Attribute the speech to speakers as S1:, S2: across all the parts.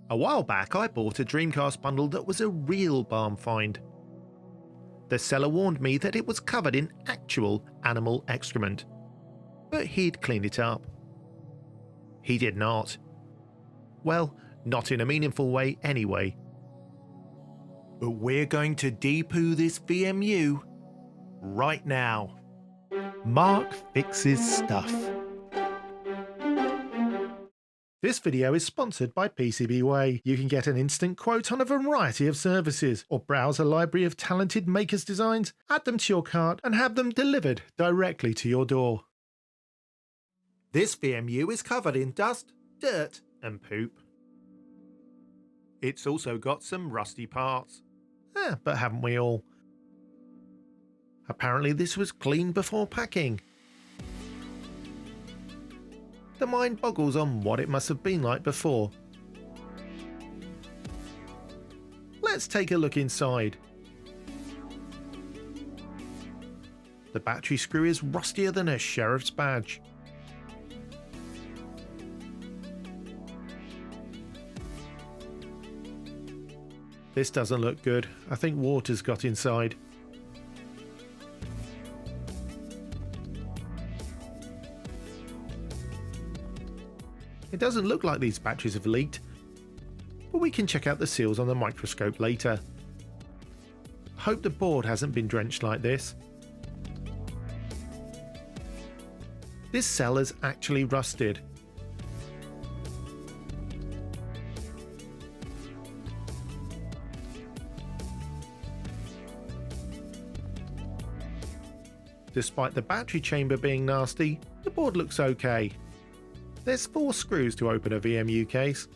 S1: A while back I bought a Dreamcast bundle that was a real barn find. The seller warned me that it was covered in actual animal excrement, but he'd cleaned it up. He did not. Well, not in a meaningful way anyway. But we're going to de-poo this VMU right now. Mark fixes stuff. This video is sponsored by PCBWay. You can get an instant quote on a variety of services, or browse a library of talented makers' designs, add them to your cart, and have them delivered directly to your door. This VMU is covered in dust, dirt, and poop. It's also got some rusty parts. But haven't we all? Apparently this was cleaned before packing. The mind boggles on what it must have been like before. Let's take a look inside. The battery screw is rustier than a sheriff's badge. This doesn't look good. I think water's got inside. It doesn't look like these batteries have leaked, but we can check out the seals on the microscope later. I hope the board hasn't been drenched like this. This cell is actually rusted. Despite the battery chamber being nasty, the board looks okay. There's 4 screws to open a VMU case.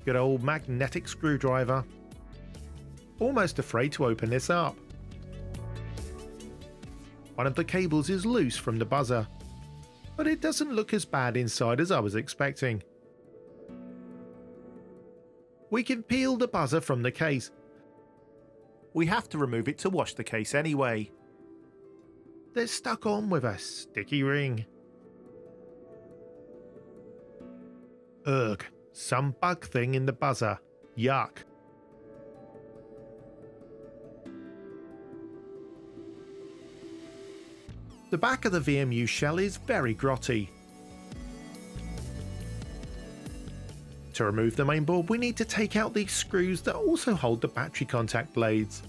S1: Good old magnetic screwdriver. Almost afraid to open this up. One of the cables is loose from the buzzer, but it doesn't look as bad inside as I was expecting. We can peel the buzzer from the case. We have to remove it to wash the case anyway. They're stuck on with a sticky ring. Ugh, some bug thing in the buzzer. Yuck. The back of the VMU shell is very grotty. To remove the mainboard, we need to take out these screws that also hold the battery contact blades.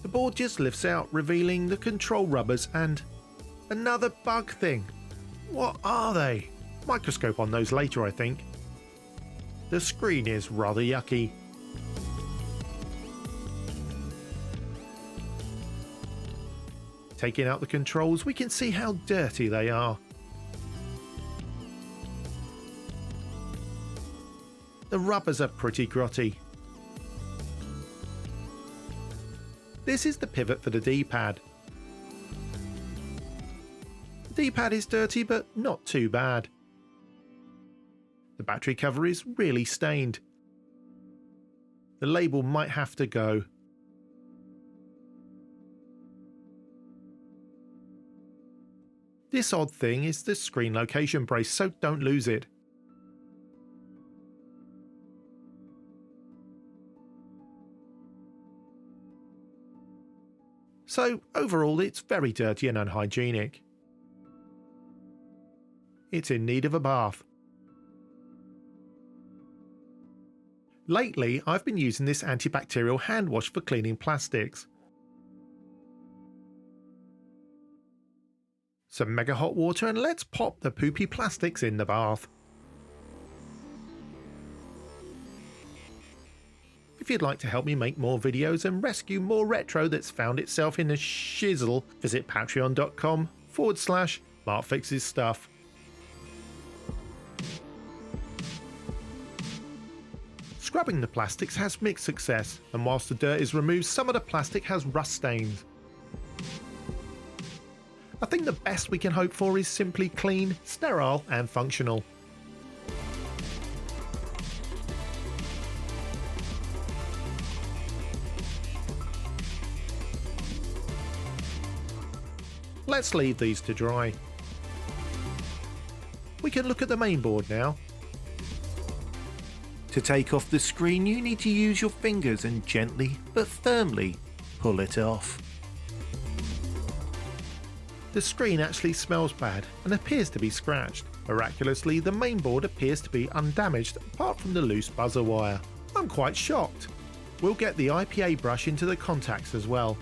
S1: The board just lifts out, revealing the control rubbers and another bug thing. What are they? Microscope on those later, I think. The screen is rather yucky. Taking out the controls, we can see how dirty they are. The rubbers are pretty grotty. This is the pivot for the D-pad. The D-pad is dirty, but not too bad. The battery cover is really stained. The label might have to go. This odd thing is the screen location brace, so don't lose it. So overall it's very dirty and unhygienic. It's in need of a bath. Lately I've been using this antibacterial hand wash for cleaning plastics. Some mega hot water and let's pop the poopy plastics in the bath. If you'd like to help me make more videos and rescue more retro that's found itself in a shizzle, visit patreon.com/MarkFixesStuff. Scrubbing the plastics has mixed success, and whilst the dirt is removed, some of the plastic has rust stains. I think the best we can hope for is simply clean, sterile and functional. Let's leave these to dry. We can look at the main board now. To take off the screen, you need to use your fingers and gently but firmly pull it off. The screen actually smells bad and appears to be scratched. Miraculously, the main board appears to be undamaged apart from the loose buzzer wire. I'm quite shocked. We'll get the IPA brush into the contacts as well.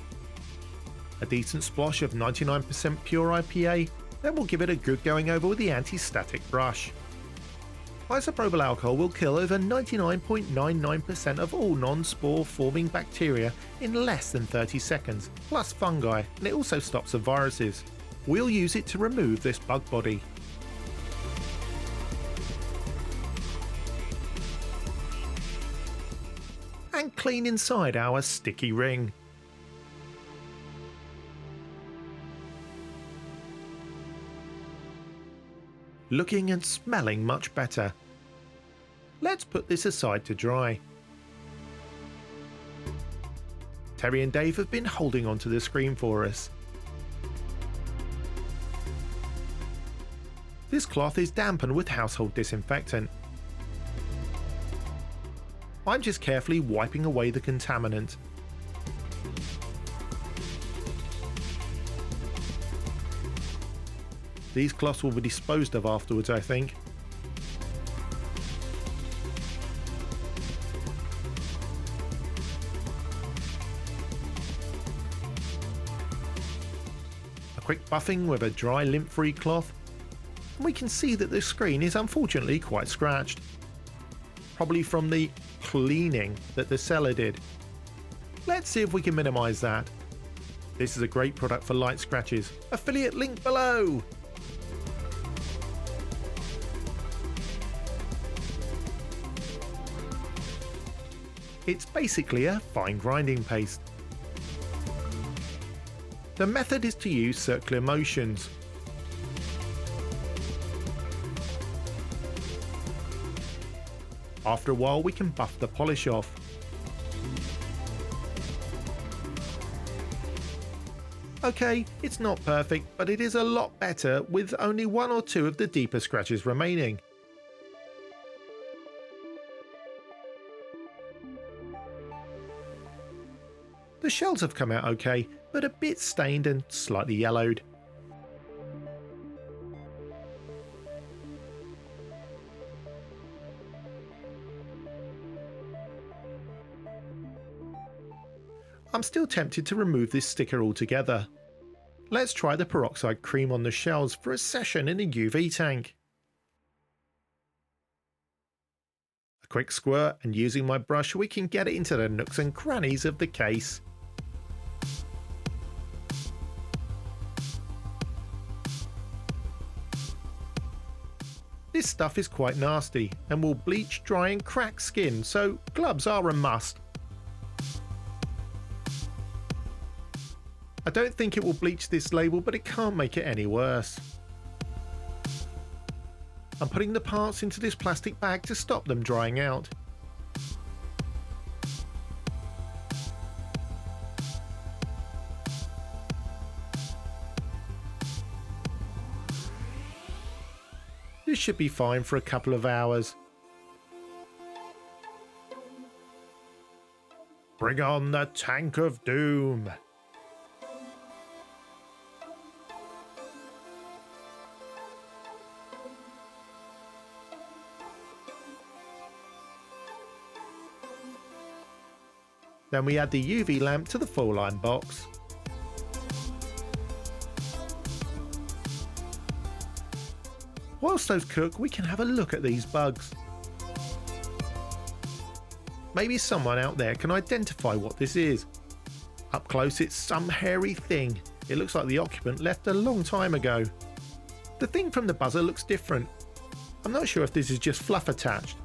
S1: A decent splosh of 99% pure IPA, then we'll give it a good going over with the anti-static brush. Isopropyl alcohol will kill over 99.99% of all non-spore forming bacteria in less than 30 seconds, plus fungi, and it also stops the viruses. We'll use it to remove this bug body. And clean inside our sticky ring. Looking and smelling much better. Let's put this aside to dry. Terry and Dave have been holding onto the screen for us. This cloth is dampened with household disinfectant. I'm just carefully wiping away the contaminant. These cloths will be disposed of afterwards, I think. A quick buffing with a dry lint-free cloth, and we can see that the screen is unfortunately quite scratched. Probably from the cleaning that the seller did. Let's see if we can minimize that. This is a great product for light scratches. Affiliate link below! It's basically a fine grinding paste. The method is to use circular motions. After a while we can buff the polish off. Okay, it's not perfect, but it is a lot better with only one or two of the deeper scratches remaining. The shells have come out okay, but a bit stained and slightly yellowed. I'm still tempted to remove this sticker altogether. Let's try the peroxide cream on the shells for a session in a UV tank. A quick squirt, and using my brush we can get it into the nooks and crannies of the case. This stuff is quite nasty and will bleach, dry and crack skin, so gloves are a must. I don't think it will bleach this label, but it can't make it any worse. I'm putting the parts into this plastic bag to stop them drying out. This should be fine for a couple of hours. Bring on the tank of doom! Then we add the UV lamp to the full line box. Whilst those cook, we can have a look at these bugs. Maybe someone out there can identify what this is. Up close it's some hairy thing. It looks like the occupant left a long time ago. The thing from the buzzer looks different. I'm not sure if this is just fluff attached.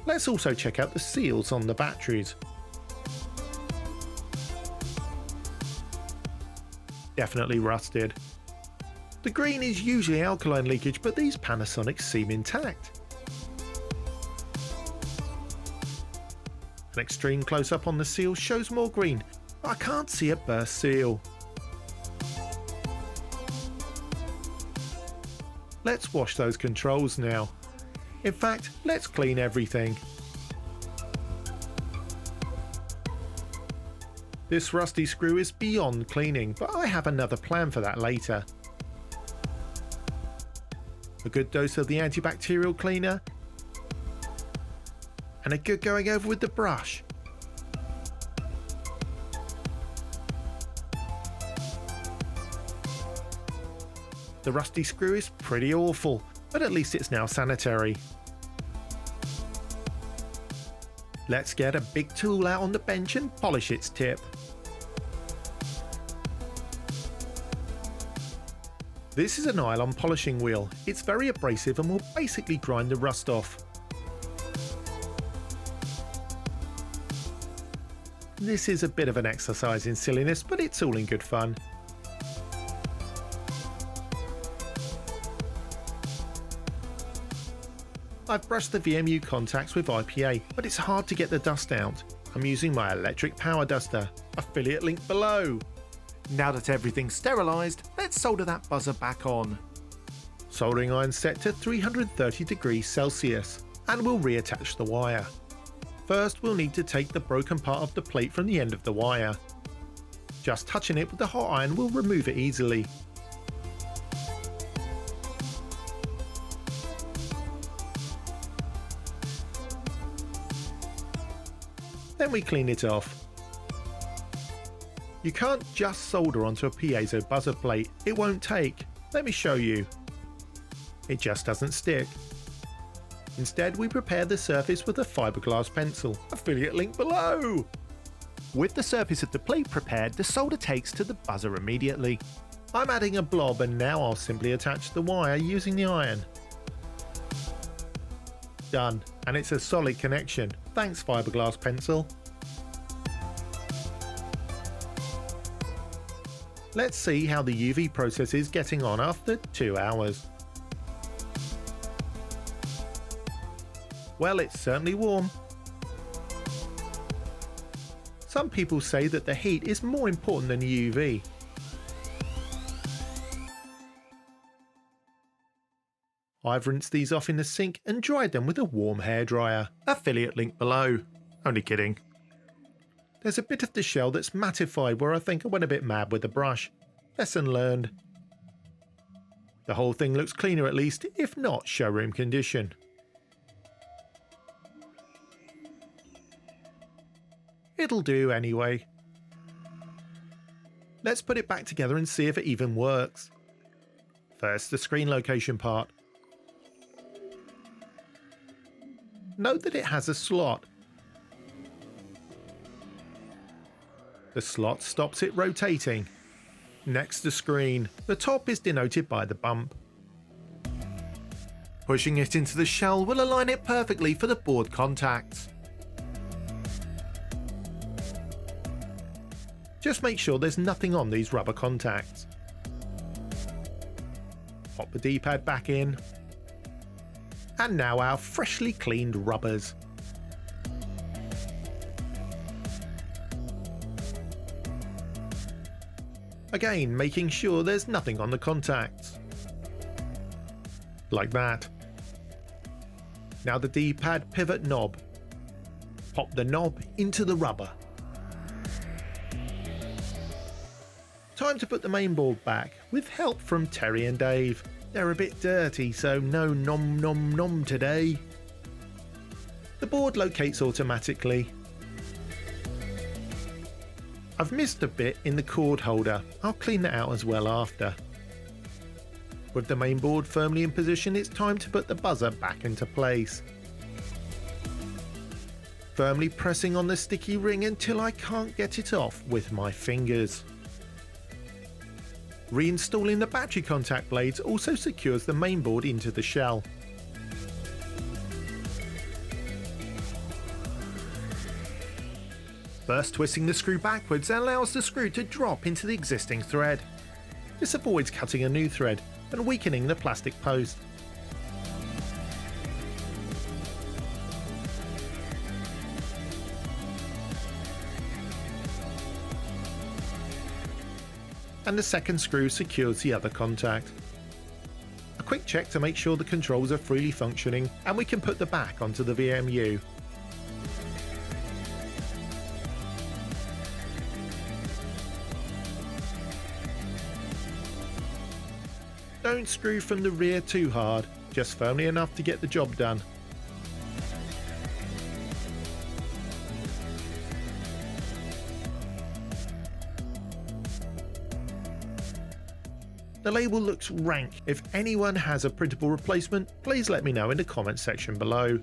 S1: Let's also check out the seals on the batteries. Definitely rusted. The green is usually alkaline leakage, but these Panasonics seem intact. And An extreme close-up on the seal shows more green, but I can't see a burst seal. Let's wash those controls now. In fact, let's clean everything. This rusty screw is beyond cleaning, but I have another plan for that later. A good dose of the antibacterial cleaner, and a good going over with the brush. The rusty screw is pretty awful, but at least it's now sanitary. Let's get a big tool out on the bench and polish its tip. This is a nylon polishing wheel. It's very abrasive and will basically grind the rust off. This is a bit of an exercise in silliness, but it's all in good fun. I've brushed the VMU contacts with IPA, but it's hard to get the dust out. I'm using my electric power duster. Affiliate link below. Now that everything's sterilised, let's solder that buzzer back on. Soldering iron set to 330 degrees Celsius, and we'll reattach the wire. First, we'll need to take the broken part of the plate from the end of the wire. Just touching it with the hot iron will remove it easily. Then we clean it off. You can't just solder onto a piezo buzzer plate, it won't take. Let me show you. It just doesn't stick. Instead, we prepare the surface with a fiberglass pencil. Affiliate link below! With the surface of the plate prepared, the solder takes to the buzzer immediately. I'm adding a blob, and now I'll simply attach the wire using the iron. Done, and it's a solid connection. Thanks, fiberglass pencil. Let's see how the UV process is getting on after 2 hours. Well, it's certainly warm. Some people say that the heat is more important than UV. I've rinsed these off in the sink and dried them with a warm hairdryer. Affiliate link below. Only kidding. There's a bit of the shell that's mattified where I think I went a bit mad with the brush. Lesson learned. The whole thing looks cleaner at least, if not showroom condition. It'll do anyway. Let's put it back together and see if it even works. First, the screen location part. Note that it has a slot. The slot stops it rotating. Next, the screen. The top is denoted by the bump. Pushing it into the shell will align it perfectly for the board contacts. Just make sure there's nothing on these rubber contacts. Pop the D-pad back in. And now our freshly cleaned rubbers. Again, making sure there's nothing on the contacts. Like that. Now the D-pad pivot knob. Pop the knob into the rubber. Time to put the mainboard back, with help from Terry and Dave. They're a bit dirty, so no nom nom nom today. The board locates automatically. I've missed a bit in the cord holder. I'll clean that out as well after. With the mainboard firmly in position, it's time to put the buzzer back into place. Firmly pressing on the sticky ring until I can't get it off with my fingers. Reinstalling the battery contact blades also secures the mainboard into the shell. First, twisting the screw backwards allows the screw to drop into the existing thread. This avoids cutting a new thread and weakening the plastic post. and the second screw secures the other contact. A quick check to make sure the controls are freely functioning, and we can put the back onto the VMU. Don't screw from the rear too hard, just firmly enough to get the job done. The label looks rank. If anyone has a printable replacement, please let me know in the comments section below.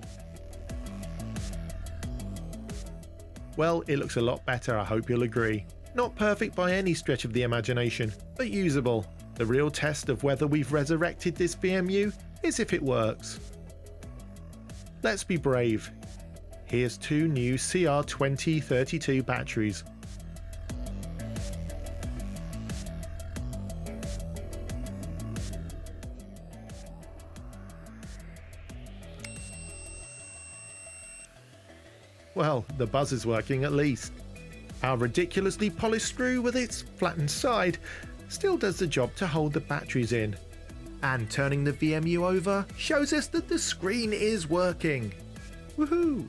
S1: Well, it looks a lot better, I hope you'll agree. Not perfect by any stretch of the imagination, but usable. The real test of whether we've resurrected this VMU is if it works. Let's be brave. Here's two new CR2032 batteries. Well, the buzz is working at least. Our ridiculously polished screw with its flattened side still does the job to hold the batteries in. And turning the VMU over shows us that the screen is working. Woohoo!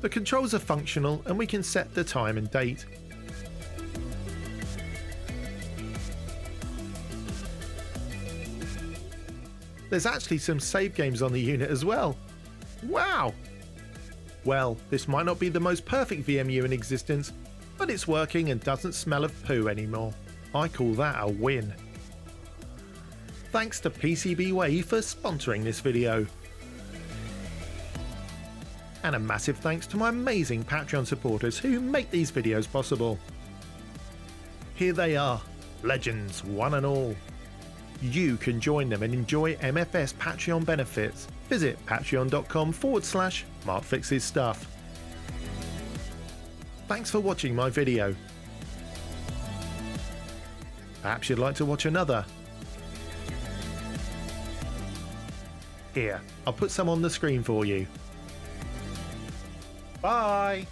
S1: The controls are functional and we can set the time and date. There's actually some save games on the unit as well. Wow! Well, this might not be the most perfect VMU in existence, but it's working and doesn't smell of poo anymore. I call that a win. Thanks to PCBWay for sponsoring this video. And a massive thanks to my amazing Patreon supporters who make these videos possible. Here they are, legends one and all. You can join them and enjoy MFS Patreon benefits. Visit patreon.com/MarkFixesStuff. Thanks for watching my video. Perhaps you'd like to watch another. Here, I'll put some on the screen for you. Bye!